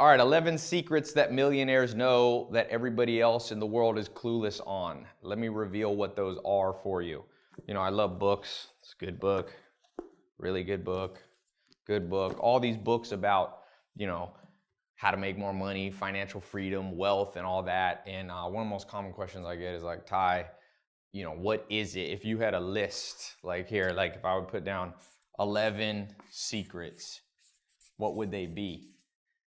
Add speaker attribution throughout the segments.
Speaker 1: All right, 11 secrets that millionaires know that everybody else in the world is clueless on. Let me reveal what those are for you. You know, I love books. It's a good book, really good book, all these books about, you know, how to make more money, financial freedom, wealth, and all that. And one of the most common questions I get is like, Ty, you know, what is it? If you had a list, like here, like if I would put down 11 secrets, what would they be?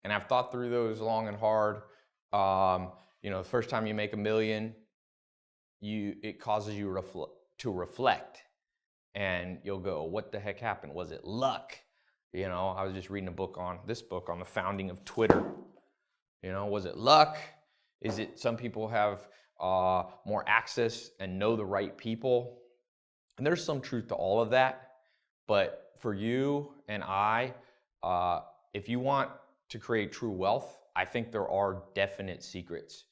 Speaker 1: And I've thought through those long and hard. You know, the first time you make $1 million, it causes you to reflect. And you'll go, what the heck happened? Was it luck? You know, I was just reading this book on the founding of Twitter. You know, was it luck? Is it some people have more access and know the right people? And there's some truth to all of that. But for you and I, if you want to create true wealth, I think there are definite secrets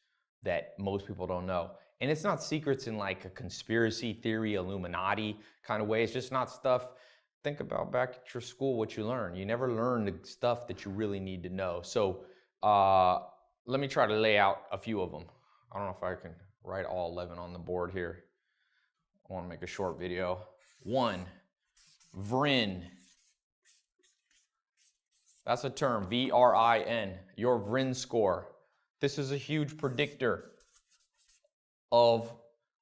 Speaker 1: that most people don't know. And it's not secrets in like a conspiracy theory, Illuminati kind of way. It's just not stuff. Think about back at your school, what you learn. You never learn the stuff that you really need to know. So let me try to lay out a few of them. I don't know if I can write all 11 on the board here. I want to make a short video. 1, VRIN. That's a term, V-R-I-N, your VRIN score. This is a huge predictor of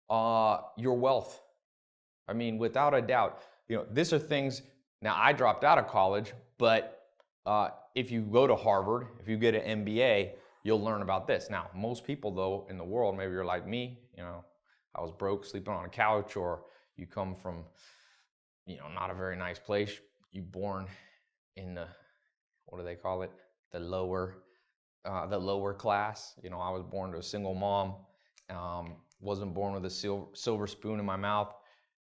Speaker 1: your wealth. I mean, without a doubt, you know, these are things, now I dropped out of college, but if you go to Harvard, if you get an MBA, you'll learn about this. Now, most people though in the world, maybe you're like me, you know, I was broke, sleeping on a couch, or you come from, you know, not a very nice place. You born in the, what do they call it? The lower class. You know, I was born to a single mom. Wasn't born with a silver spoon in my mouth.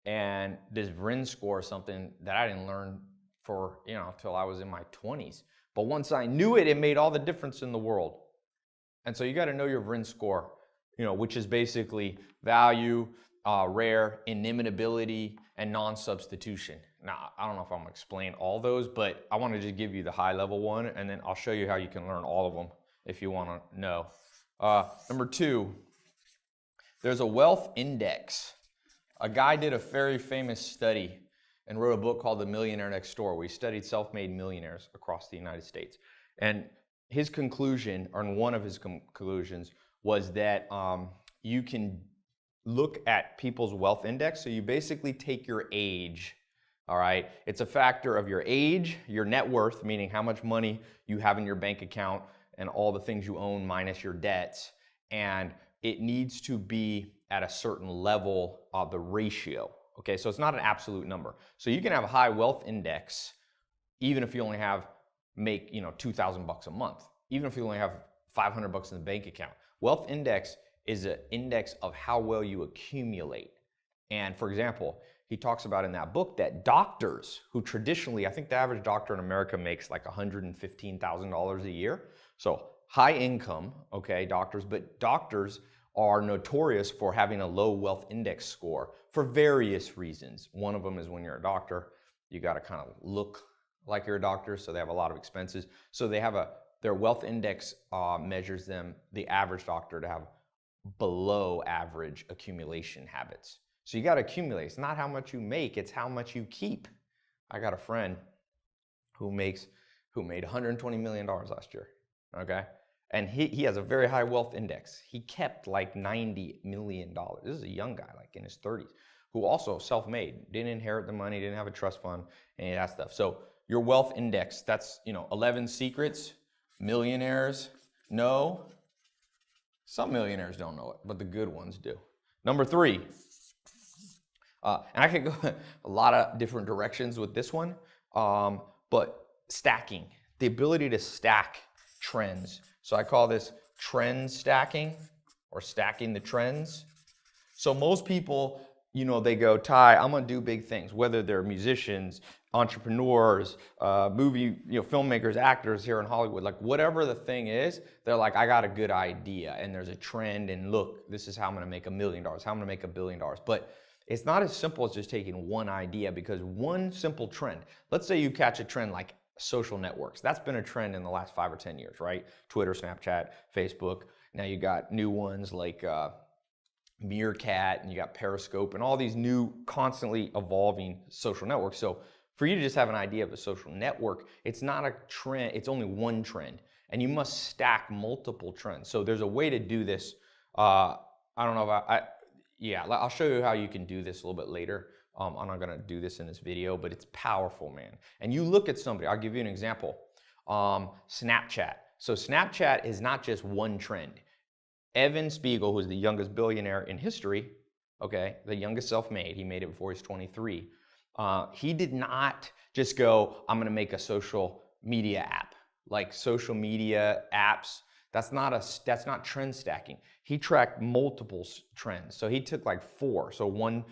Speaker 1: And this VRIN score is something that I didn't learn for, you know, till I was in my 20s. But once I knew it, it made all the difference in the world. And so you got to know your VRIN score, you know, which is basically value, rare, inimitability, and non-substitution. Now, I don't know if I'm going to explain all those, but I want to just give you the high-level one, and then I'll show you how you can learn all of them if you want to know. Number 2, there's a wealth index. A guy did a very famous study and wrote a book called The Millionaire Next Door, where he studied self-made millionaires across the United States. And his conclusion, or one of his conclusions, was that you can look at people's wealth index. So you basically take your age, all right? It's a factor of your age, your net worth, meaning how much money you have in your bank account and all the things you own minus your debts. And it needs to be at a certain level of the ratio, okay? So it's not an absolute number. So you can have a high wealth index even if you only make, you know, $2,000 a month, even if you only have $500 in the bank account. Wealth index is an index of how well you accumulate. And for example, he talks about in that book that doctors who traditionally, I think the average doctor in America makes like $115,000 a year. So high income, okay, doctors, but doctors are notorious for having a low wealth index score for various reasons. One of them is when you're a doctor, you got to kind of look like you're a doctor, so they have a lot of expenses. So they have their wealth index measures them, the average doctor, to have below average accumulation habits. So you got to accumulate. It's not how much you make, it's how much you keep. I got a friend who made $120 million last year, okay? And he has a very high wealth index. He kept like $90 million. This is a young guy, like in his 30s, who also self-made, didn't inherit the money, didn't have a trust fund, any of that stuff. So your wealth index, that's, you know, 11 secrets millionaires know. Some millionaires don't know it, but the good ones do. Number 3, and I could go a lot of different directions with this one, but stacking, the ability to stack trends. So I call this trend stacking, or stacking the trends. So most people, you know, they go, Ty, I'm gonna do big things, whether they're musicians, entrepreneurs, movie, you know, filmmakers, actors here in Hollywood, like whatever the thing is, they're like, I got a good idea and there's a trend and look, this is how I'm gonna make $1 million, how I'm gonna make $1 billion. But it's not as simple as just taking one idea, because one simple trend, let's say you catch a trend like social networks. That's been a trend in the last 5 or 10 years, right? Twitter, Snapchat, Facebook. Now you got new ones like Meerkat, and you got Periscope, and all these new constantly evolving social networks. So for you to just have an idea of a social network, it's not a trend, it's only one trend, and you must stack multiple trends. So there's a way to do this. I don't know if yeah, I'll show you how you can do this a little bit later. I'm not gonna do this in this video, but it's powerful, man. And you look at somebody, I'll give you an example. Snapchat. So Snapchat is not just one trend. Evan Spiegel, who's the youngest billionaire in history, okay, the youngest self-made, he made it before he's 23. He did not just go, I'm gonna make a social media app. Like social media apps, that's not trend stacking. He tracked multiple trends. So he took like 4. So one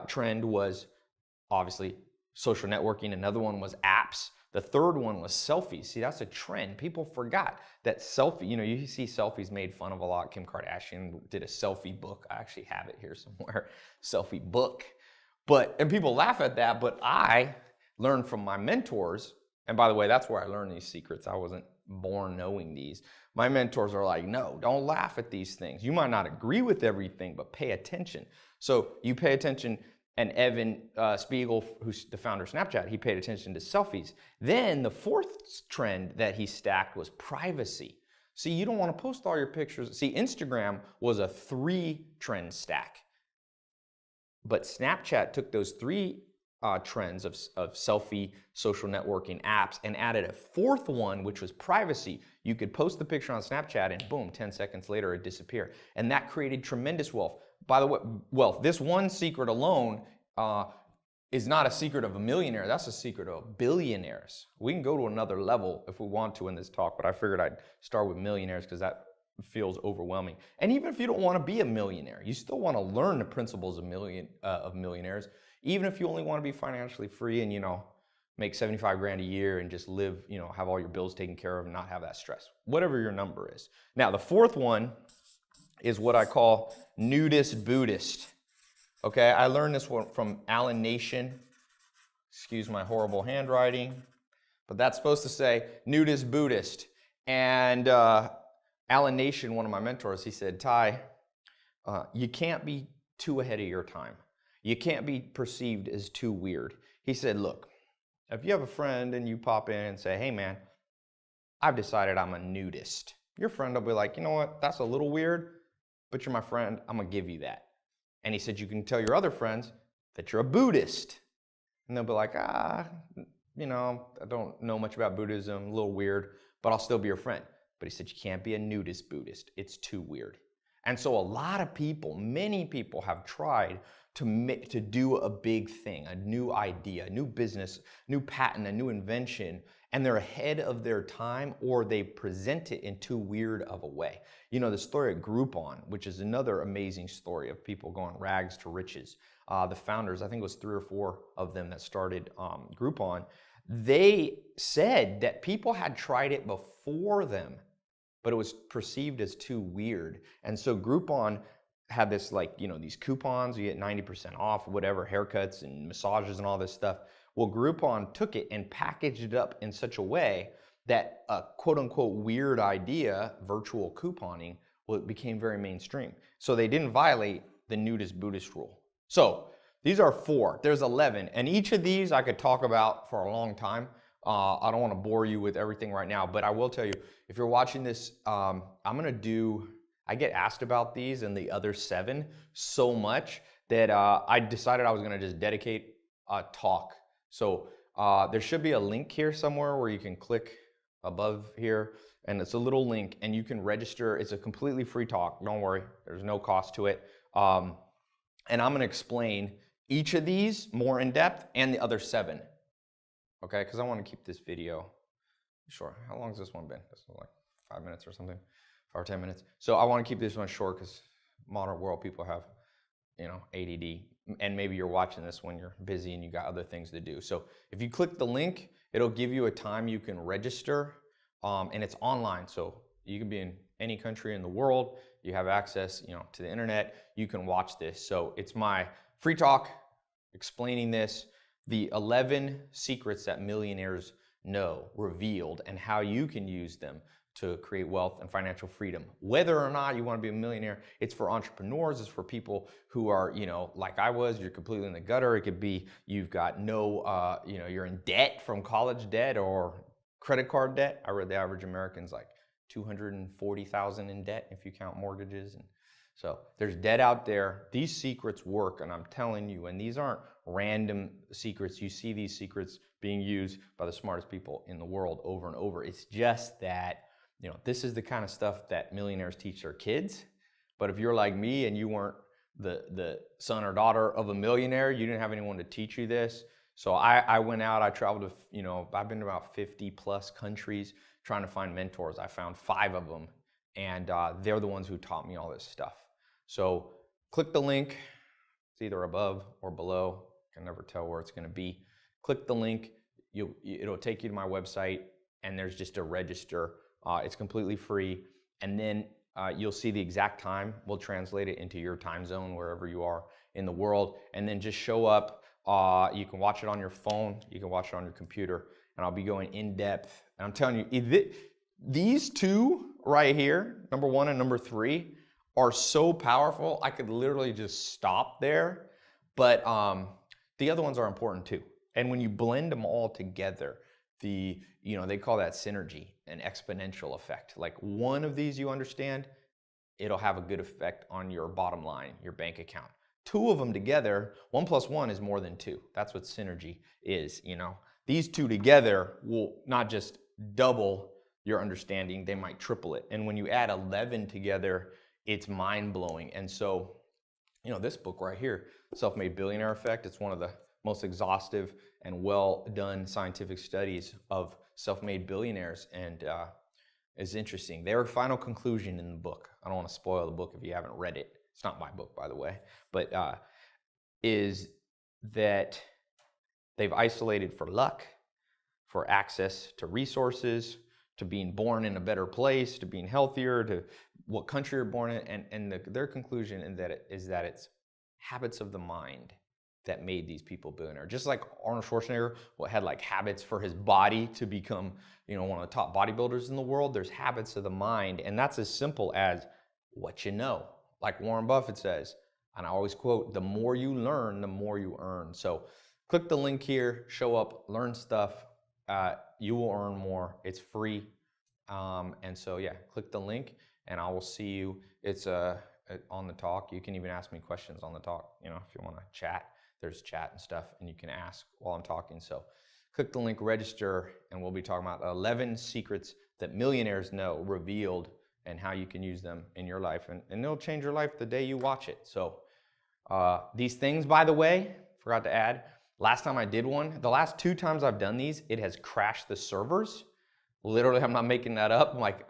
Speaker 1: trend was obviously social networking. Another one was apps. The third one was selfies. See, that's a trend. People forgot that selfie, you know, you see selfies made fun of a lot. Kim Kardashian did a selfie book. I actually have it here somewhere, selfie book. And people laugh at that, but I learned from my mentors, and by the way, that's where I learned these secrets. I wasn't born knowing these. My mentors are like, no, don't laugh at these things. You might not agree with everything, but pay attention. So you pay attention, and Evan Spiegel, who's the founder of Snapchat, he paid attention to selfies. Then the 4th trend that he stacked was privacy. See, you don't want to post all your pictures. See, Instagram was a 3-trend stack. But Snapchat took those 3 trends of selfie, social networking apps and added a 4th one, which was privacy. You could post the picture on Snapchat and boom, 10 seconds later it disappeared. And that created tremendous wealth. By the way, this one secret alone is not a secret of a millionaire. That's a secret of billionaires. We can go to another level if we want to in this talk, but I figured I'd start with millionaires because that feels overwhelming. And even if you don't want to be a millionaire, you still want to learn the principles of millionaires. Even if you only want to be financially free and, you know, make 75 grand a year and just live, you know, have all your bills taken care of and not have that stress, whatever your number is. Now, the 4th one is what I call nudist Buddhist. Okay, I learned this one from Alan Nation. Excuse my horrible handwriting, but that's supposed to say nudist Buddhist. And Alan Nation, one of my mentors, he said, Ty, you can't be too ahead of your time. You can't be perceived as too weird. He said, look, if you have a friend and you pop in and say, hey man, I've decided I'm a nudist. Your friend will be like, you know what, that's a little weird, but you're my friend, I'm gonna give you that. And he said, you can tell your other friends that you're a Buddhist. And they'll be like, you know, I don't know much about Buddhism, a little weird, but I'll still be your friend. But he said, you can't be a nudist Buddhist. It's too weird. And so a lot of people, many people have tried to do a big thing, a new idea, a new business, new patent, a new invention, and they're ahead of their time, or they present it in too weird of a way. You know, the story of Groupon, which is another amazing story of people going rags to riches. The founders, I think it was 3 or 4 of them that started Groupon, they said that people had tried it before them, but it was perceived as too weird. And so Groupon had this, like, you know, these coupons, you get 90% off, whatever, haircuts and massages and all this stuff. Well, Groupon took it and packaged it up in such a way that a quote unquote weird idea, virtual couponing, well, it became very mainstream. So they didn't violate the nudist Buddhist rule. So these are 4, there's 11. And each of these I could talk about for a long time. I don't want to bore you with everything right now, but I will tell you, if you're watching this, I get asked about these and the other 7 so much that I decided I was going to just dedicate a talk. So there should be a link here somewhere where you can click above here, and it's a little link and you can register. It's a completely free talk. Don't worry, there's no cost to it. And I'm going to explain each of these more in depth and the other 7. Okay, because I want to keep this video short. How long has this one been? This is like 5 minutes or something. 5 or 10 minutes. So I want to keep this one short because modern world people have, you know, ADD, and maybe you're watching this when you're busy and you got other things to do. So if you click the link, it'll give you a time you can register, and it's online. So you can be in any country in the world. You have access, you know, to the internet. You can watch this. So it's my free talk explaining this, the 11 secrets that millionaires know revealed and how you can use them to create wealth and financial freedom. Whether or not you want to be a millionaire, it's for entrepreneurs, it's for people who are, like I was, you're completely in the gutter. It could be you've got no, you're in debt from college debt or credit card debt. I read the average American's like 240,000 in debt if you count mortgages. And so there's debt out there. These secrets work, and I'm telling you, and these aren't random secrets. You see these secrets being used by the smartest people in the world over and over. It's just that, this is the kind of stuff that millionaires teach their kids. But if you're like me and you weren't the son or daughter of a millionaire, you didn't have anyone to teach you this. So I went out, I traveled to, I've been to about 50 plus countries trying to find mentors. I found 5 of them, and they're the ones who taught me all this stuff. So click the link. It's either above or below. I can never tell where it's going to be. Click the link. It'll take you to my website, and there's just a register. It's completely free. And then you'll see the exact time. We'll translate it into your time zone, wherever you are in the world. And then just show up. You can watch it on your phone. You can watch it on your computer. And I'll be going in depth. And I'm telling you, these 2 right here, number 1 and number 3, are so powerful. I could literally just stop there. But the other ones are important too. And when you blend them all together, they call that synergy, an exponential effect. Like one of these you understand, it'll have a good effect on your bottom line, your bank account. 2 of them together, 1 plus 1 is more than 2. That's what synergy is, These 2 together will not just double your understanding, they might triple it. And when you add 11 together, it's mind-blowing. And so, this book right here, Self-Made Billionaire Effect, it's one of the most exhaustive and well-done scientific studies of self-made billionaires, and it's interesting. Their final conclusion in the book, I don't want to spoil the book if you haven't read it. It's not my book, by the way, but is that they've isolated for luck, for access to resources, to being born in a better place, to being healthier, to what country you're born in, and their conclusion is that it's habits of the mind that made these people billionaire. Just like Arnold Schwarzenegger had like habits for his body to become, one of the top bodybuilders in the world, there's habits of the mind, and that's as simple as what you know. Like Warren Buffett says, and I always quote, the more you learn, the more you earn. So click the link here, show up, learn stuff. You will earn more. It's free. And so, yeah, click the link and I will see you. It's on the talk. You can even ask me questions on the talk, if you want to chat. There's chat and stuff, and you can ask while I'm talking. So click the link, register, and we'll be talking about 11 secrets that millionaires know revealed and how you can use them in your life. And it'll change your life the day you watch it. So these things, by the way, forgot to add, last time I did one, the last 2 times I've done these, it has crashed the servers. Literally, I'm not making that up. Like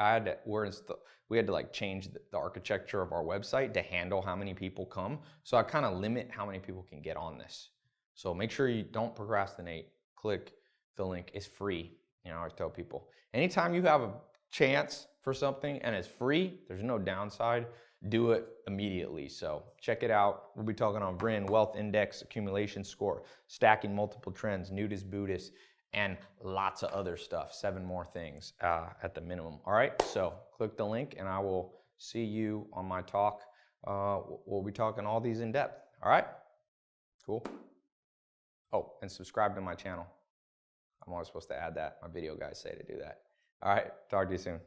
Speaker 1: we had to like change the architecture of our website to handle how many people come. So I kind of limit how many people can get on this. So make sure you don't procrastinate. Click the link. It's free. I always tell people, anytime you have a chance for something and it's free, there's no downside. Do it immediately. So check it out. We'll be talking on VRIN, Wealth Index, Accumulation Score, Stacking Multiple Trends, Nudist Buddhist, and lots of other stuff, 7 more things at the minimum. All right, so click the link and I will see you on my talk. We'll be talking all these in depth. All right, cool. Oh, and subscribe to my channel. I'm always supposed to add that. My video guys say to do that. All right, talk to you soon.